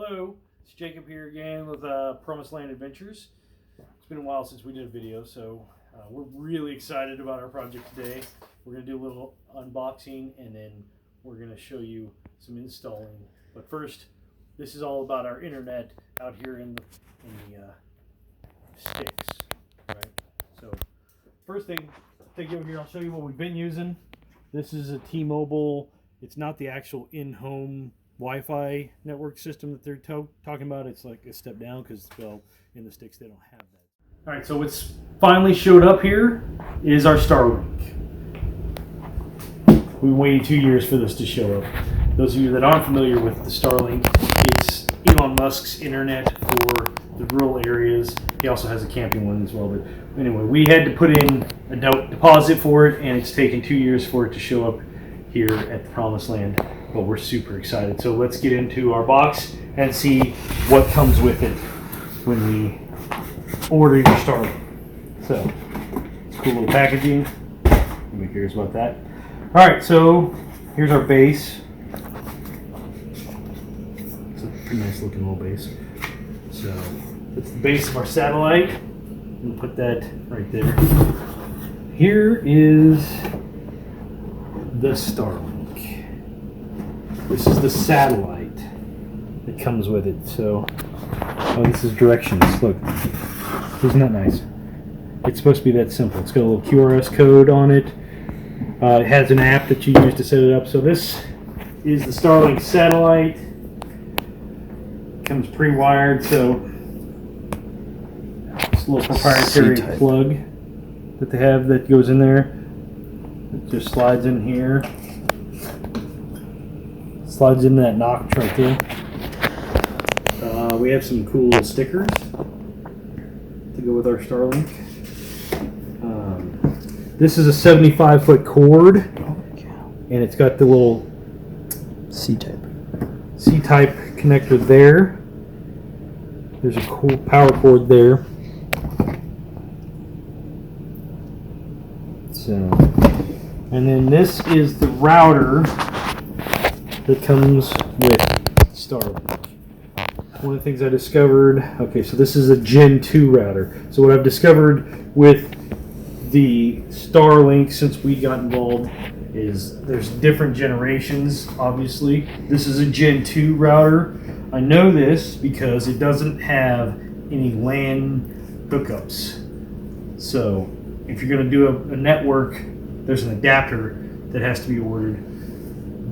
Hello, it's Jacob here again with Promised Land Adventures. It's been a while since we did a video, so we're really excited about our project today. We're going to do a little unboxing and then we're going to show you some installing. But first, this is all about our internet out here in the sticks, right? So first thing, take you over here, I'll show you what we've been using. This is a T-Mobile. It's not the actual in-home Wi-Fi network system that they're talking about. It's like a step down because, well, in the sticks they don't have that. All right, so what's finally showed up here is our Starlink. We waited 2 years for this to show up. Those of you that aren't familiar with the Starlink, it's Elon Musk's internet for the rural areas. He also has a camping one as well. But anyway, we had to put in a deposit for it, and it's taken 2 years for it to show up here at the Promised Land. But we're super excited. So let's get into our box and see what comes with it when we order your Starlink. So it's cool little packaging. Nobody cares about that. All right, so here's our base. It's a pretty nice looking little base. So that's the base of our satellite. We'll put that right there. Here is the Starlink. This is the satellite that comes with it. So, oh, this is directions. Look, isn't that nice? It's supposed to be that simple. It's got a little QRS code on it. It has an app that you use to set it up. So this is the Starlink satellite. It comes pre-wired, so it's a little proprietary plug that they have that goes in there. It just slides in here. Slides in that notch right there. We have some cool little stickers to go with our Starlink. This is a 75-foot cord, and it's got the little C-type connector there. There's a cool power cord there. So, and then this is the router that comes with Starlink. One of the things I discovered, okay, so this is a Gen 2 router. So what I've discovered with the Starlink since we got involved is there's different generations, obviously. This is a Gen 2 router. I know this because it doesn't have any LAN hookups. So if you're going to do a network, there's an adapter that has to be ordered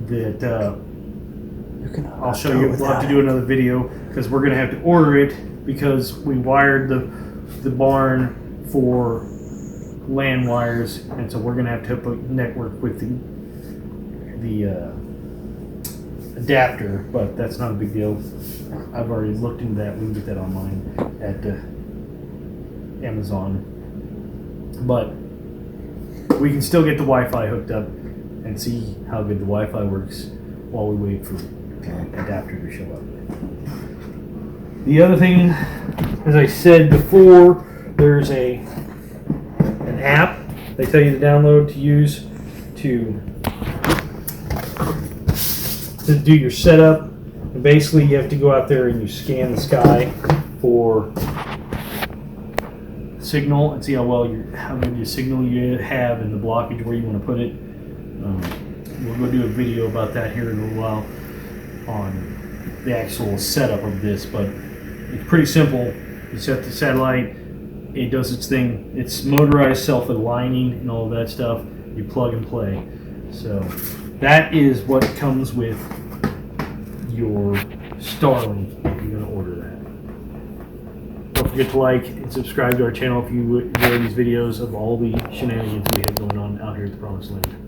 that I'll show you. We'll have to do another video because we're going to have to order it because we wired the barn for LAN wires, and so we're going to have to network with the adapter, but that's not a big deal. I've already looked into that. We can get that online at Amazon, but we can still get the Wi-Fi hooked up and see how good the Wi-Fi works while we wait for the adapter to show up. The other thing, as I said before, there's an app they tell you to download to use to do your setup. And basically, you have to go out there and you scan the sky for signal and see how good your signal you have and the blockage where you want to put it. We'll go do a video about that here in a little while on the actual setup of this, but it's pretty simple. You set the satellite, it does its thing. It's motorized self-aligning and all of that stuff. You plug and play. So that is what comes with your Starlink if you're going to order that. Don't forget to like and subscribe to our channel if you enjoy these videos of all the shenanigans we have going on out here at the Promised Land.